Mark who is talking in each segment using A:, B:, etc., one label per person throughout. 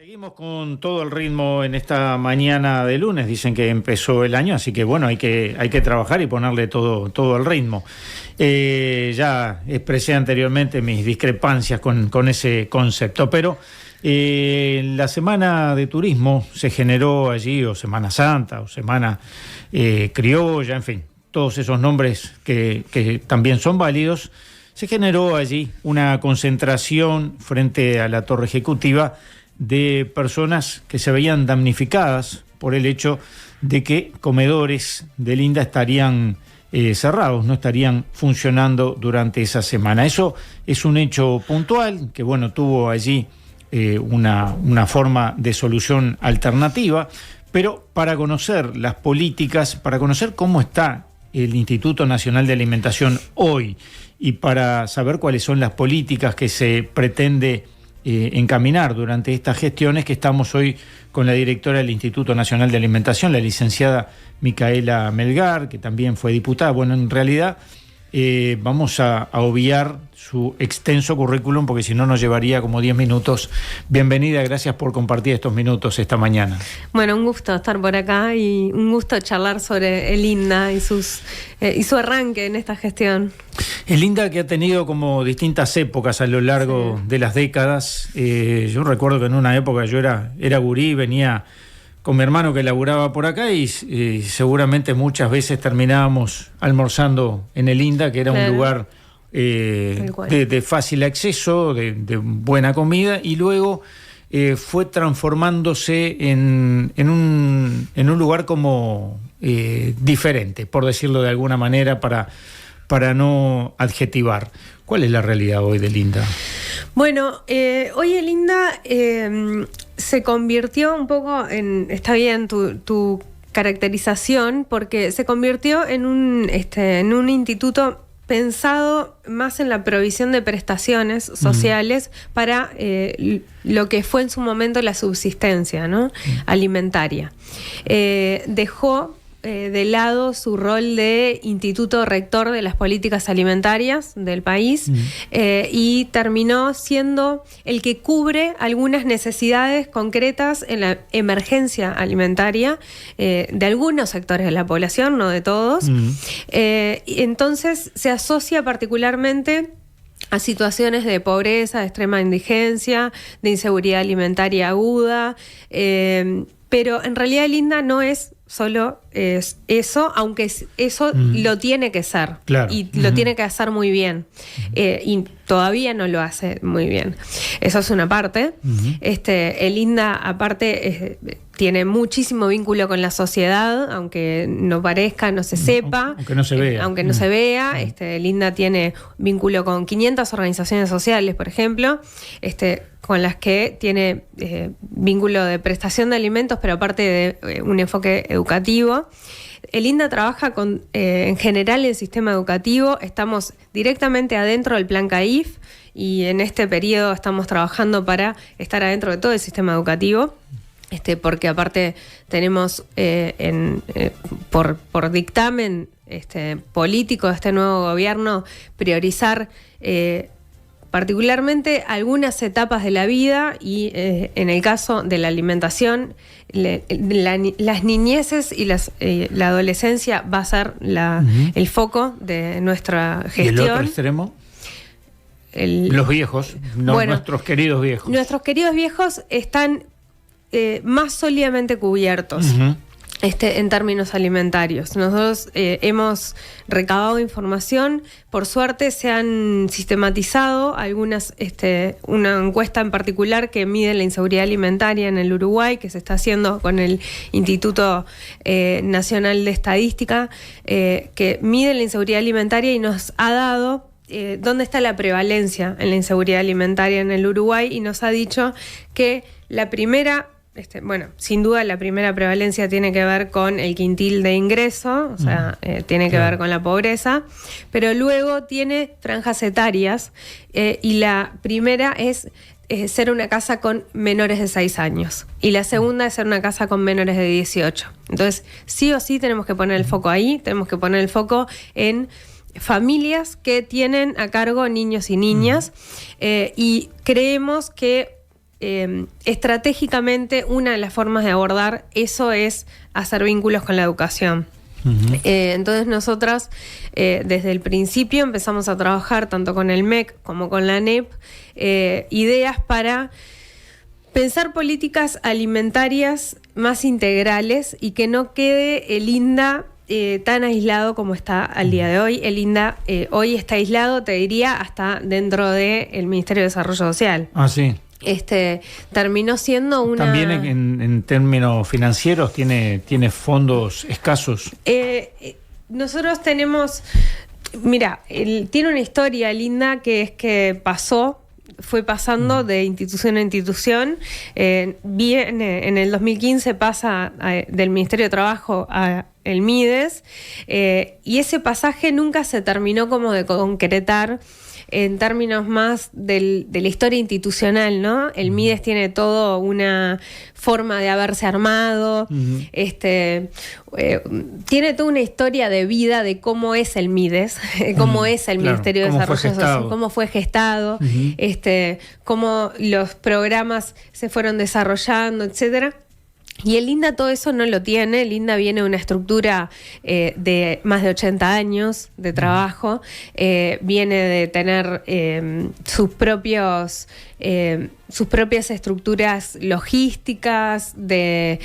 A: Seguimos con todo el ritmo en esta mañana de lunes. Dicen que empezó el año, así que bueno, hay que trabajar y ponerle todo el ritmo. Ya expresé anteriormente mis discrepancias con ese concepto, pero la semana de turismo se generó allí, o Semana Santa, o Semana Criolla, en fin, todos esos nombres que también son válidos. Se generó allí una concentración frente a la Torre Ejecutiva de personas que se veían damnificadas por el hecho de que comedores del INDA estarían cerrados, no estarían funcionando durante esa semana. Eso es un hecho puntual que, bueno, tuvo allí una forma de solución alternativa, pero para conocer las políticas, para conocer cómo está el Instituto Nacional de Alimentación hoy y para saber cuáles son las políticas que se pretende encaminar durante estas gestiones, que estamos hoy con la directora del Instituto Nacional de Alimentación, la licenciada Micaela Melgar, que también fue diputada. Bueno, en realidad vamos a obviar su extenso currículum, porque si no nos llevaría como 10 minutos. Bienvenida, gracias por compartir estos minutos esta mañana.
B: Bueno, un gusto estar por acá y un gusto charlar sobre el INDA y su arranque en esta gestión.
A: El INDA, que ha tenido como distintas épocas a lo largo de las décadas. Yo recuerdo que en una época yo era gurí, venía con mi hermano que laburaba por acá y seguramente muchas veces terminábamos almorzando en el INDA, que era un lugar de fácil acceso, de buena comida, y luego fue transformándose en un lugar como diferente, por decirlo de alguna manera, para no adjetivar. ¿Cuál es la realidad hoy del INDA?
B: Bueno, hoy el INDA se convirtió un poco en, está bien tu caracterización, porque se convirtió en un instituto pensado más en la provisión de prestaciones sociales para lo que fue en su momento la subsistencia, ¿no? Alimentaria. Dejó de lado su rol de instituto rector de las políticas alimentarias del país y terminó siendo el que cubre algunas necesidades concretas en la emergencia alimentaria de algunos sectores de la población, no de todos. Entonces se asocia particularmente a situaciones de pobreza, de extrema indigencia, de inseguridad alimentaria aguda, pero en realidad el INDA no es solo eso, aunque eso lo tiene que ser, claro, y lo tiene que hacer muy bien, y todavía no lo hace muy bien. Eso es una parte. El INDA, aparte, tiene muchísimo vínculo con la sociedad, aunque no parezca, no se sepa,
A: aunque no se vea.
B: Aunque no se vea. El INDA tiene vínculo con 500 organizaciones sociales, por ejemplo, con las que tiene vínculo de prestación de alimentos, pero aparte de un enfoque educativo. El INDA trabaja en general el sistema educativo. Estamos directamente adentro del plan CAIF y en este periodo estamos trabajando para estar adentro de todo el sistema educativo. Porque aparte tenemos por dictamen político de este nuevo gobierno priorizar particularmente algunas etapas de la vida y en el caso de la alimentación, las niñeces y la adolescencia va a ser el foco de nuestra gestión.
A: ¿Y el otro extremo? Los viejos, nuestros queridos viejos.
B: Nuestros queridos viejos están más sólidamente cubiertos. En términos alimentarios. Nosotros hemos recabado información, por suerte se han sistematizado algunas, una encuesta en particular que mide la inseguridad alimentaria en el Uruguay, que se está haciendo con el Instituto Nacional de Estadística, que mide la inseguridad alimentaria y nos ha dado dónde está la prevalencia en la inseguridad alimentaria en el Uruguay, y nos ha dicho que la primera sin duda la primera prevalencia tiene que ver con el quintil de ingreso, o sea, tiene que ver con la pobreza, pero luego tiene franjas etarias y la primera es ser una casa con menores de 6 años y la segunda es ser una casa con menores de 18. Entonces, sí o sí tenemos que poner el foco ahí, tenemos que poner el foco en familias que tienen a cargo niños y niñas y creemos que estratégicamente una de las formas de abordar eso es hacer vínculos con la educación. Uh-huh. Entonces nosotras desde el principio empezamos a trabajar tanto con el MEC como con la ANEP ideas para pensar políticas alimentarias más integrales y que no quede el INDA tan aislado como está al día de hoy. El INDA hoy está aislado, te diría, hasta dentro del Ministerio de Desarrollo Social.
A: Ah, sí.
B: Terminó siendo una...
A: También en términos financieros tiene fondos escasos.
B: Nosotros tenemos... Mira, tiene una historia linda que es que fue pasando de institución a institución. En el 2015 pasa del Ministerio de Trabajo a el MIDES, y ese pasaje nunca se terminó como de concretar en términos más de la historia institucional, ¿no? El MIDES tiene todo una forma de haberse armado, tiene toda una historia de vida de cómo es el MIDES, cómo es el Ministerio de Desarrollo Social, cómo fue gestado, cómo los programas se fueron desarrollando, etcétera. Y el INDA todo eso no lo tiene. El INDA viene de una estructura de más de 80 años de trabajo, viene de tener sus propias estructuras logísticas, de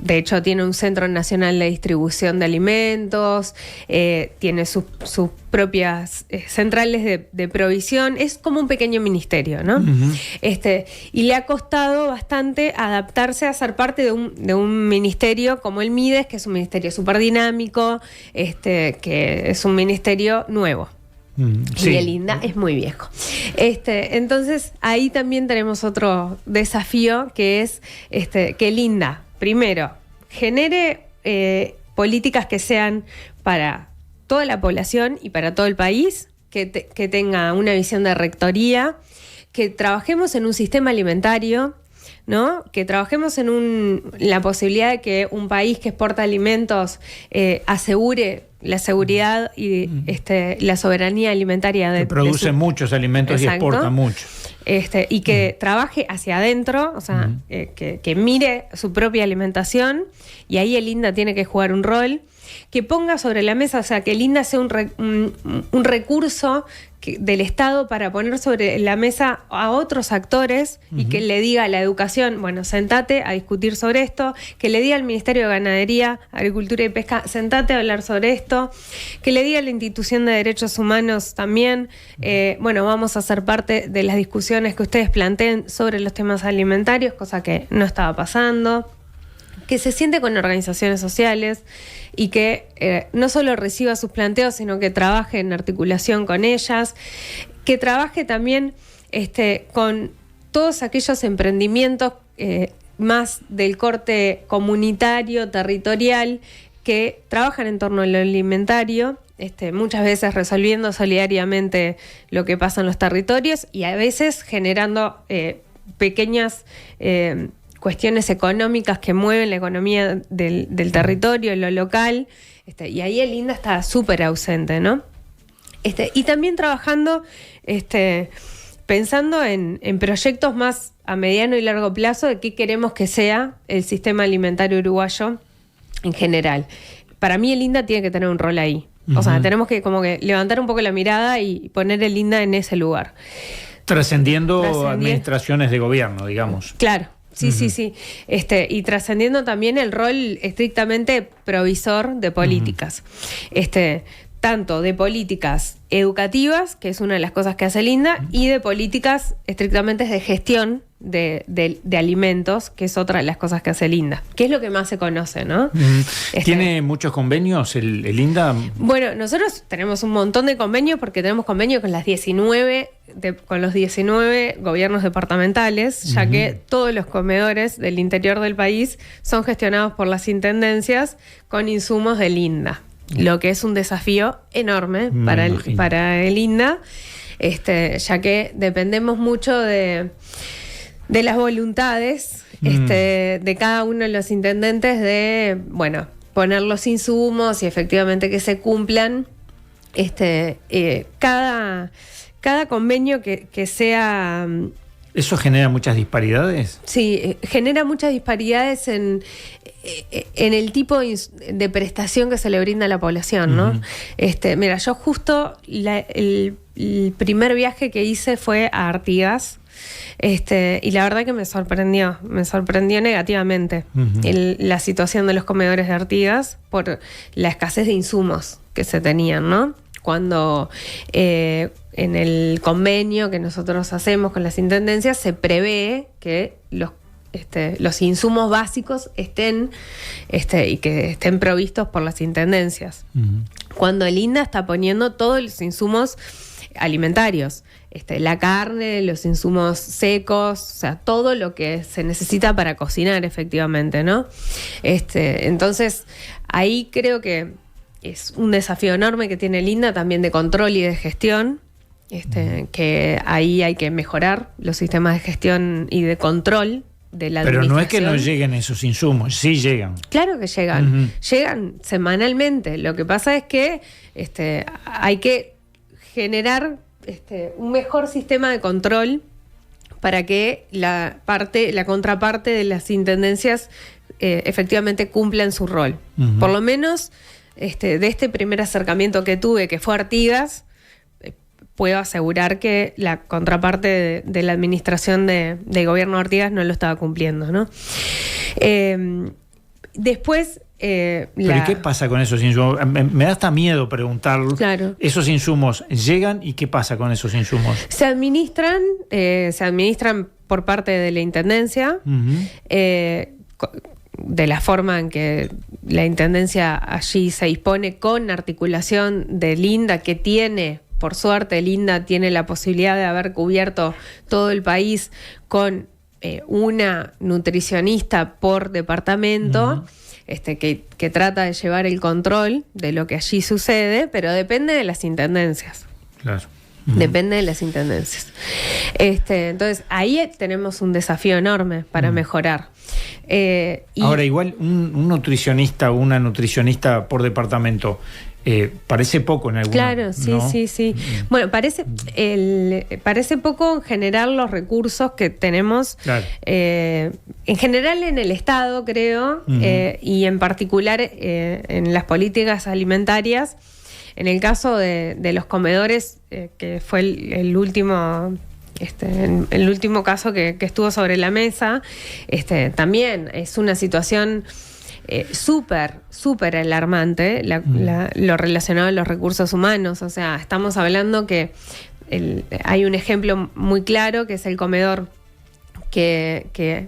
B: hecho tiene un Centro Nacional de Distribución de Alimentos, tiene sus propias centrales de provisión, es como un pequeño ministerio, ¿no? Uh-huh. Y le ha costado bastante adaptarse a ser parte de un ministerio como el MIDES, que es un ministerio súper dinámico, que es un ministerio nuevo. Sí. Y el INDA es muy viejo. Entonces, ahí también tenemos otro desafío, que es que el INDA, primero, genere políticas que sean para toda la población y para todo el país, que tenga una visión de rectoría, que trabajemos en un sistema alimentario, ¿no? Que trabajemos en la posibilidad de que un país que exporta alimentos asegure la seguridad y la soberanía alimentaria
A: que produce muchos alimentos. Exacto. Y exporta muchos.
B: Y que trabaje hacia adentro, o sea, que mire su propia alimentación, y ahí el INDA tiene que jugar un rol, que ponga sobre la mesa, o sea, que el INDA sea un recurso del Estado para poner sobre la mesa a otros actores, y que le diga a la educación, bueno, sentate a discutir sobre esto, que le diga al Ministerio de Ganadería, Agricultura y Pesca, sentate a hablar sobre esto, que le diga a la Institución de Derechos Humanos también, vamos a ser parte de las discusiones que ustedes planteen sobre los temas alimentarios, cosa que no estaba pasando. Que se siente con organizaciones sociales y que no solo reciba sus planteos, sino que trabaje en articulación con ellas, que trabaje también con todos aquellos emprendimientos más del corte comunitario, territorial, que trabajan en torno a lo alimentario, muchas veces resolviendo solidariamente lo que pasa en los territorios y a veces generando pequeñas cuestiones económicas que mueven la economía del territorio, lo local, y ahí el INDA está súper ausente, ¿no? Y también trabajando, pensando en proyectos más a mediano y largo plazo de qué queremos que sea el sistema alimentario uruguayo en general. Para mí el INDA tiene que tener un rol ahí. Uh-huh. O sea, tenemos que como que levantar un poco la mirada y poner el INDA en ese lugar.
A: Trascendiendo administraciones de gobierno, digamos.
B: Claro. Sí, uh-huh. sí. Y trascendiendo también el rol estrictamente provisor de políticas. Uh-huh. Tanto de políticas educativas, que es una de las cosas que hace el INDA, uh-huh. y de políticas estrictamente de gestión de alimentos, que es otra de las cosas que hace el INDA, que es lo que más se conoce, ¿no?
A: Uh-huh. ¿Tiene muchos convenios el INDA?
B: Bueno, nosotros tenemos un montón de convenios porque tenemos convenios con con los 19 gobiernos departamentales, ya uh-huh. que todos los comedores del interior del país son gestionados por las intendencias con insumos del INDA, lo que es un desafío enorme para el INDA, ya que dependemos mucho de las voluntades de cada uno de los intendentes de, poner los insumos y efectivamente que se cumplan. Cada convenio que sea
A: ¿Eso genera muchas disparidades?
B: Sí, genera muchas disparidades en el tipo de prestación que se le brinda a la población, ¿no? Mira, yo justo el primer viaje que hice fue a Artigas, y la verdad que me sorprendió negativamente la situación de los comedores de Artigas por la escasez de insumos que se tenían, ¿no? Cuando en el convenio que nosotros hacemos con las intendencias se prevé que los insumos básicos estén y que estén provistos por las intendencias. Cuando el INDA está poniendo todos los insumos alimentarios, la carne, los insumos secos, o sea, todo lo que se necesita para cocinar efectivamente, ¿no? Entonces, ahí creo que es un desafío enorme que tiene el INDA también de control y de gestión, que ahí hay que mejorar los sistemas de gestión y de control de la administración.
A: Pero no es que no lleguen esos insumos, sí llegan.
B: Claro que llegan, llegan semanalmente. Lo que pasa es que hay que generar un mejor sistema de control para que la contraparte de las intendencias efectivamente cumplan su rol. Por lo menos de este primer acercamiento que tuve, que fue Artigas, puedo asegurar que la contraparte de la administración de gobierno de Artigas no lo estaba cumpliendo, ¿no? Después...
A: ¿Pero y qué pasa con esos insumos? Me da hasta miedo preguntarlo.
B: Claro. ¿Esos
A: insumos llegan y qué pasa con esos insumos?
B: Se administran por parte de la Intendencia, de la forma en que la Intendencia allí se dispone, con articulación del INDA, que tiene, por suerte, el INDA tiene la posibilidad de haber cubierto todo el país con una nutricionista por departamento, que trata de llevar el control de lo que allí sucede, pero depende de las intendencias.
A: Claro.
B: Depende de las intendencias. Entonces, ahí tenemos un desafío enorme para mejorar.
A: Ahora, igual, un nutricionista o una nutricionista por departamento, parece poco en algunos.
B: Claro, sí,
A: ¿no?
B: sí. Bueno, parece poco en general los recursos que tenemos,
A: claro.
B: En general en el Estado, creo, y en particular en las políticas alimentarias. En el caso de los comedores, que fue el último caso que estuvo sobre la mesa, también es una situación súper alarmante, lo relacionado a los recursos humanos. O sea, estamos hablando que hay un ejemplo muy claro, que es el comedor que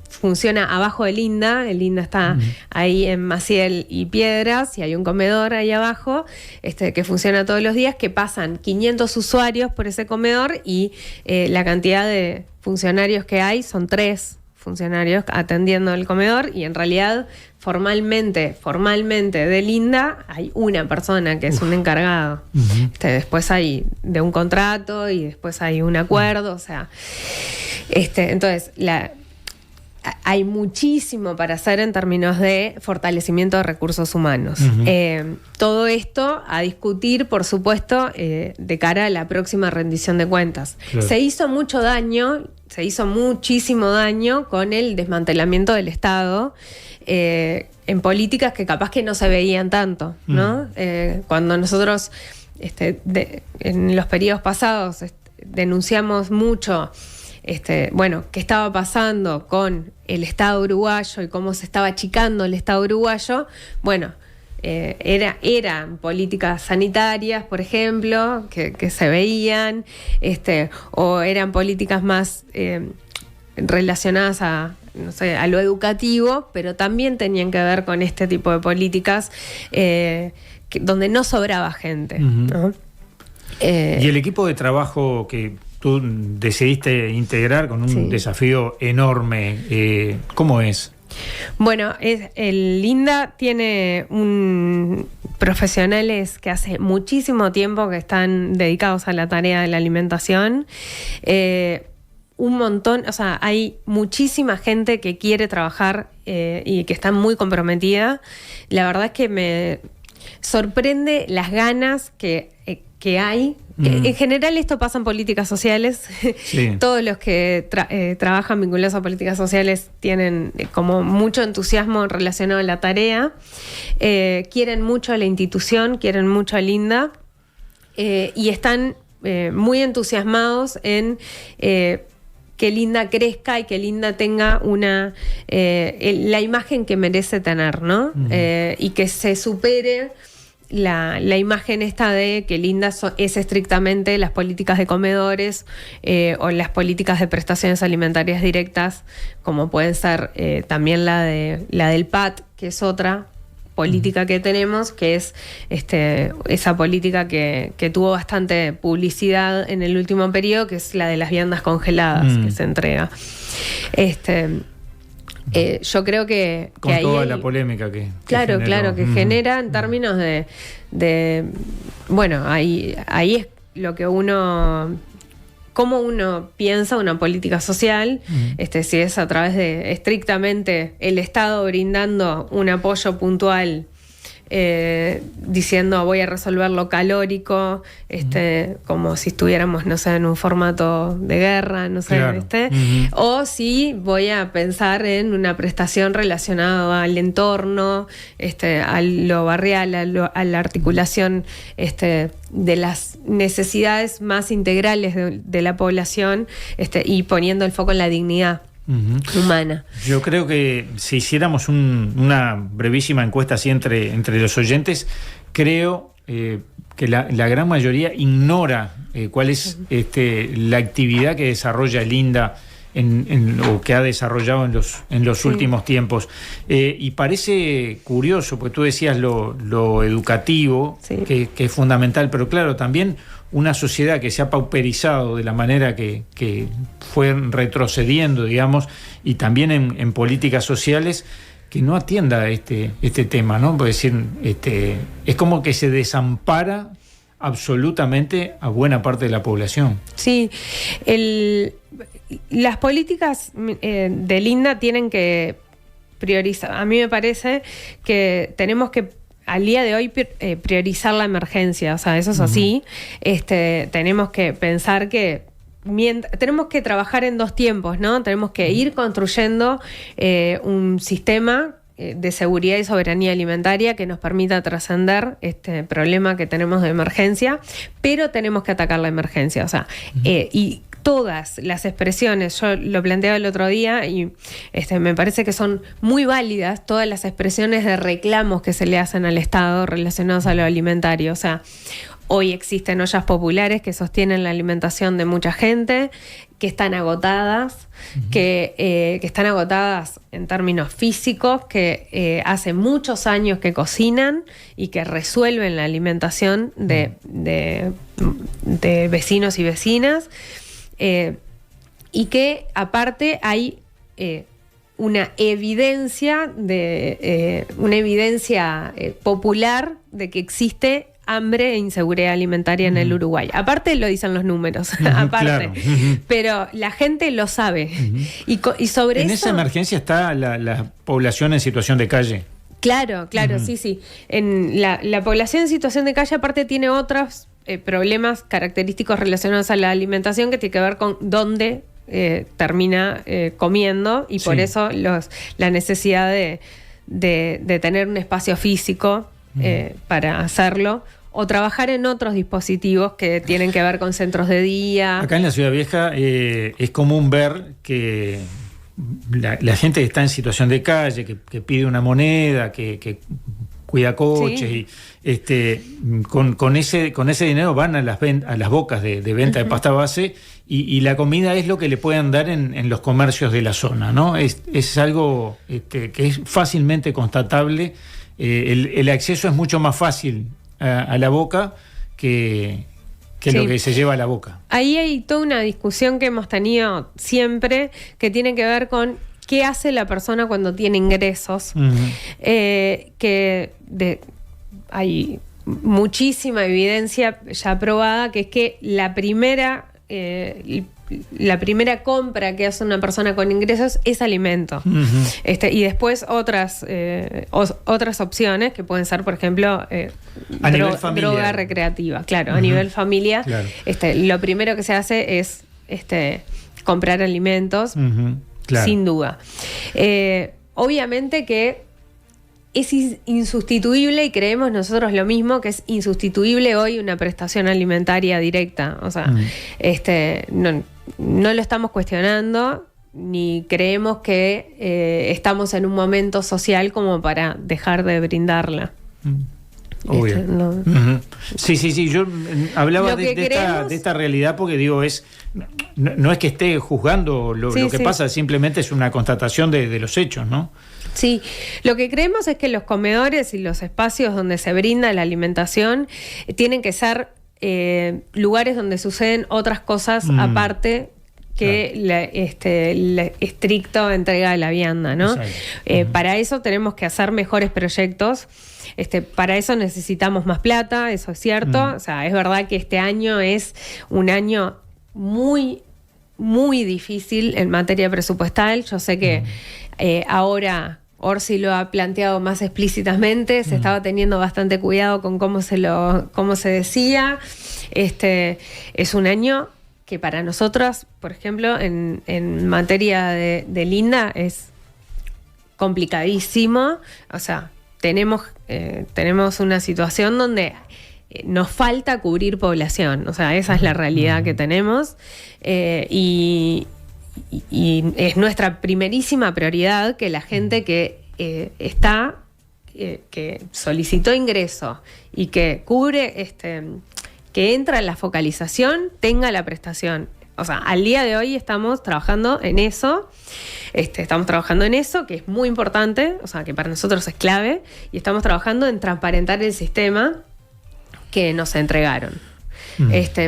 B: funciona abajo del INDA. El INDA está ahí en Maciel y Piedras, y hay un comedor ahí abajo que funciona todos los días, que pasan 500 usuarios por ese comedor, y la cantidad de funcionarios que hay son 3 funcionarios atendiendo el comedor, y en realidad formalmente del INDA hay una persona que es un encargado. Después hay de un contrato y después hay un acuerdo, o sea, entonces hay muchísimo para hacer en términos de fortalecimiento de recursos humanos. Todo esto a discutir, por supuesto, de cara a la próxima rendición de cuentas. Claro. Se hizo muchísimo daño con el desmantelamiento del Estado, en políticas que capaz que no se veían tanto, ¿no? Cuando nosotros en los periodos pasados denunciamos mucho qué estaba pasando con el Estado uruguayo y cómo se estaba achicando el Estado uruguayo, eran políticas sanitarias, por ejemplo, que se veían, o eran políticas más relacionadas a lo educativo, pero también tenían que ver con este tipo de políticas donde no sobraba gente, ¿no?
A: Y el equipo de trabajo que tú decidiste integrar con un desafío enorme, ¿cómo es?
B: Bueno, el INDA tiene profesionales que hace muchísimo tiempo que están dedicados a la tarea de la alimentación. Un montón, o sea, hay muchísima gente que quiere trabajar y que está muy comprometida. La verdad es que me sorprende las ganas que que hay. En general esto pasa en políticas sociales.
A: Sí.
B: Todos los que trabajan vinculados a políticas sociales tienen como mucho entusiasmo relacionado a la tarea. Quieren mucho a la institución, quieren mucho a Linda y están muy entusiasmados en que Linda crezca y que Linda tenga la imagen que merece tener, ¿no? Y que se supere la imagen esta de que Linda es estrictamente las políticas de comedores o las políticas de prestaciones alimentarias directas, como pueden ser también la del PAT, que es otra política que tenemos, que es esa política que tuvo bastante publicidad en el último periodo, que es la de las viandas congeladas que se entrega. Yo creo que
A: con
B: ahí
A: toda la polémica que
B: claro,
A: generó.
B: claro, que genera en términos de bueno, ahí es lo que cómo uno piensa una política social, si es a través de estrictamente el Estado brindando un apoyo puntual, diciendo voy a resolver lo calórico, como si estuviéramos, no sé, en un formato de guerra, no sé,
A: claro.
B: O si voy a pensar en una prestación relacionada al entorno, a lo barrial, a la articulación de las necesidades más integrales de la población, y poniendo el foco en la dignidad humana.
A: Yo creo que si hiciéramos una brevísima encuesta así entre los oyentes, creo que la gran mayoría ignora cuál es la actividad que desarrolla Linda o que ha desarrollado en los últimos tiempos. Y parece curioso, porque tú decías lo educativo, que es fundamental, pero claro, también una sociedad que se ha pauperizado de la manera que fue retrocediendo, digamos, y también en políticas sociales, que no atienda este tema, ¿no? Por decir, es como que se desampara absolutamente a buena parte de la población.
B: Sí, las políticas de Linda tienen que priorizar. A mí me parece que tenemos que al día de hoy priorizar la emergencia, o sea, eso es así. Tenemos que pensar que tenemos que trabajar en dos tiempos, ¿no? Tenemos que ir construyendo un sistema de seguridad y soberanía alimentaria que nos permita trascender este problema que tenemos de emergencia, pero tenemos que atacar la emergencia, o sea, y todas las expresiones, yo lo planteaba el otro día y me parece que son muy válidas todas las expresiones de reclamos que se le hacen al Estado relacionados a lo alimentario. O sea, hoy existen ollas populares que sostienen la alimentación de mucha gente, que están agotadas, que están agotadas en términos físicos, que hace muchos años que cocinan y que resuelven la alimentación de vecinos y vecinas. Y que aparte hay una evidencia popular de que existe hambre e inseguridad alimentaria en el Uruguay. Aparte lo dicen los números, aparte, claro. Pero la gente lo sabe. Y sobre
A: en
B: eso,
A: esa emergencia está la población en situación de calle.
B: Claro, sí. En la población en situación de calle aparte tiene otros problemas característicos relacionados a la alimentación que tiene que ver con dónde termina comiendo y por eso la necesidad de tener un espacio físico para hacerlo o trabajar en otros dispositivos que tienen que ver con centros de día.
A: Acá en la Ciudad Vieja es común ver que la gente que está en situación de calle, que pide una moneda, que cuida coches, y con ese dinero van a las bocas de venta de pasta base y la comida es lo que le pueden dar en los comercios de la zona, ¿no? Es algo que es fácilmente constatable. El acceso es mucho más fácil a la boca que lo que se lleva a la boca.
B: Ahí hay toda una discusión que hemos tenido siempre que tiene que ver con qué hace la persona cuando tiene ingresos. Hay muchísima evidencia ya probada que es que el la primera compra que hace una persona con ingresos es alimento. Y después otras opciones que pueden ser, por ejemplo, droga recreativa. Claro, a nivel familia, claro. Lo primero que se hace es comprar alimentos, claro. Sin duda. Obviamente que es insustituible, y creemos nosotros lo mismo, que es insustituible hoy una prestación alimentaria directa. O sea, no lo estamos cuestionando, ni creemos que estamos en un momento social como para dejar de brindarla.
A: Obvio. Sí. Yo hablaba de esta realidad porque digo, no es que esté juzgando lo que pasa, simplemente es una constatación de los hechos, ¿no?
B: Sí, lo que creemos es que los comedores y los espacios donde se brinda la alimentación tienen que ser lugares donde suceden otras cosas aparte que la estricto entrega de la vianda, ¿no? Para eso tenemos que hacer mejores proyectos. Para eso necesitamos más plata, eso es cierto. O sea, es verdad que este año es un año muy, muy difícil en materia presupuestal. Yo sé que ahora Orsi lo ha planteado más explícitamente, se estaba teniendo bastante cuidado con cómo se decía. Es un año que para nosotros, por ejemplo, en materia de Linda es complicadísimo. O sea, tenemos una situación donde nos falta cubrir población. O sea, esa es la realidad que tenemos. Y es nuestra primerísima prioridad que la gente que que solicitó ingreso y que cubre, que entra en la focalización, tenga la prestación. O sea, al día de hoy estamos trabajando en eso. Estamos trabajando en eso, que es muy importante, o sea, que para nosotros es clave, y estamos trabajando en transparentar el sistema que nos entregaron.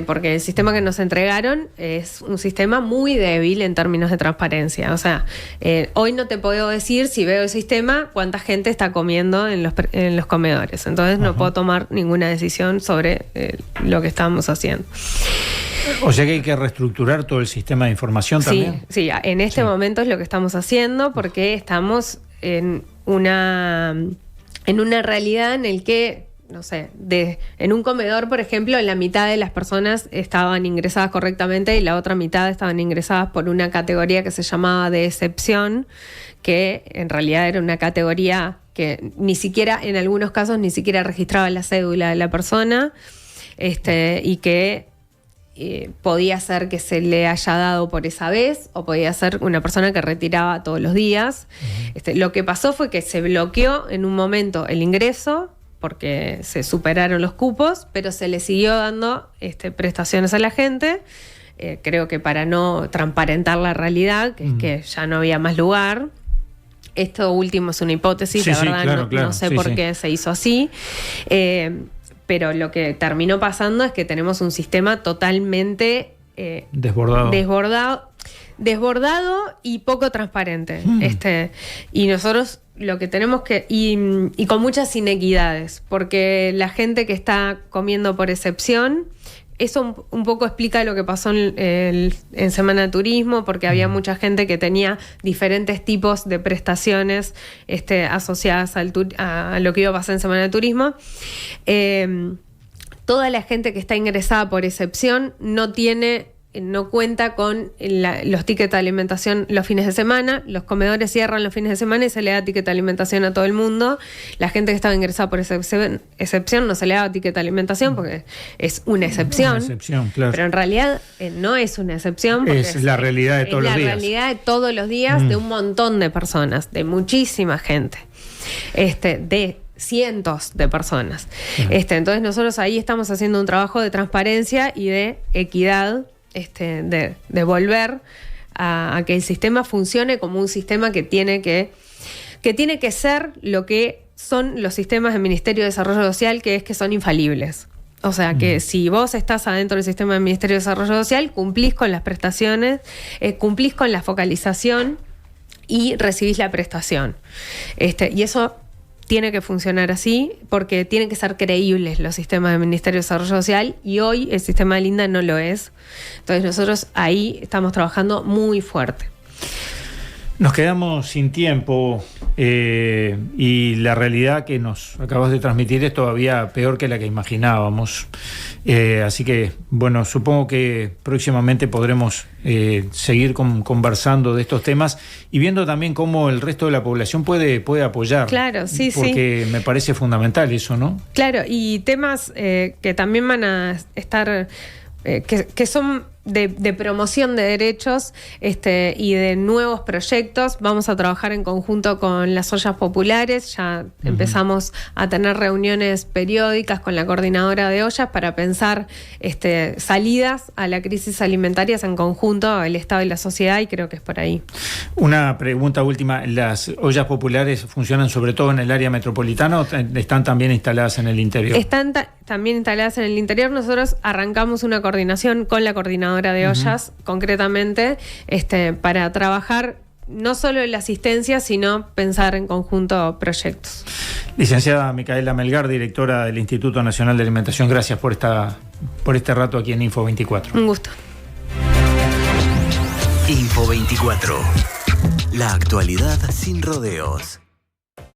B: Porque el sistema que nos entregaron es un sistema muy débil en términos de transparencia. O sea, hoy no te puedo decir, si veo el sistema, cuánta gente está comiendo en los comedores. Entonces no puedo tomar ninguna decisión sobre lo que estamos haciendo.
A: O sea que hay que reestructurar todo el sistema de información también. Sí,
B: en este momento es lo que estamos haciendo, porque estamos en una realidad en el que, no sé, en un comedor, por ejemplo, la mitad de las personas estaban ingresadas correctamente y la otra mitad estaban ingresadas por una categoría que se llamaba de excepción, que en realidad era una categoría que ni siquiera, en algunos casos, ni siquiera registraba la cédula de la persona, y que podía ser que se le haya dado por esa vez, o podía ser una persona que retiraba todos los días. Lo que pasó fue que se bloqueó en un momento el ingreso, porque se superaron los cupos, pero se le siguió dando prestaciones a la gente, creo que para no transparentar la realidad, que es que ya no había más lugar. Esto último es una hipótesis, la verdad, no sé por qué se hizo así, pero lo que terminó pasando es que tenemos un sistema totalmente desbordado y poco transparente. Y nosotros lo que tenemos que... Y con muchas inequidades, porque la gente que está comiendo por excepción, eso un poco explica lo que pasó en Semana de Turismo, porque había mucha gente que tenía diferentes tipos de prestaciones asociadas a lo que iba a pasar en Semana de Turismo. Toda la gente que está ingresada por excepción no cuenta con los tickets de alimentación los fines de semana. Los comedores cierran los fines de semana y se le da ticket de alimentación a todo el mundo. La gente que estaba ingresada por excepción no se le daba ticket de alimentación porque es una excepción.
A: Claro.
B: Pero en realidad no es una excepción.
A: Es la realidad de todos los días.
B: Es la realidad de todos los días de un montón de personas, de muchísima gente, de cientos de personas. Entonces nosotros ahí estamos haciendo un trabajo de transparencia y de equidad, de volver a que el sistema funcione como un sistema que tiene que ser lo que son los sistemas del Ministerio de Desarrollo Social, que es que son infalibles. O sea, que si vos estás adentro del sistema del Ministerio de Desarrollo Social, cumplís con las prestaciones, cumplís con la focalización y recibís la prestación. Y eso tiene que funcionar así porque tienen que ser creíbles los sistemas del Ministerio de Desarrollo Social y hoy el sistema del INDA no lo es. Entonces nosotros ahí estamos trabajando muy fuerte.
A: Nos quedamos sin tiempo y la realidad que nos acabas de transmitir es todavía peor que la que imaginábamos. Así que, bueno, supongo que próximamente podremos seguir conversando de estos temas y viendo también cómo el resto de la población puede apoyar.
B: Claro, sí,
A: porque me parece fundamental eso, ¿no?
B: Claro, y temas que también van a estar, que son de promoción de derechos y de nuevos proyectos. Vamos a trabajar en conjunto con las ollas populares. Ya empezamos a tener reuniones periódicas con la coordinadora de ollas para pensar salidas a la crisis alimentaria en conjunto, el Estado y la sociedad, y creo que es por ahí.
A: Una pregunta última. ¿Las ollas populares funcionan sobre todo en el área metropolitana o están también instaladas en el interior?
B: Están también instaladas en el interior. Nosotros arrancamos una coordinación con la coordinadora de ollas, concretamente, para trabajar no solo en la asistencia, sino pensar en conjunto proyectos.
A: Licenciada Micaela Melgar, directora del Instituto Nacional de Alimentación, gracias por este rato aquí en Info 24.
B: Un gusto.
C: Info 24. La actualidad sin rodeos.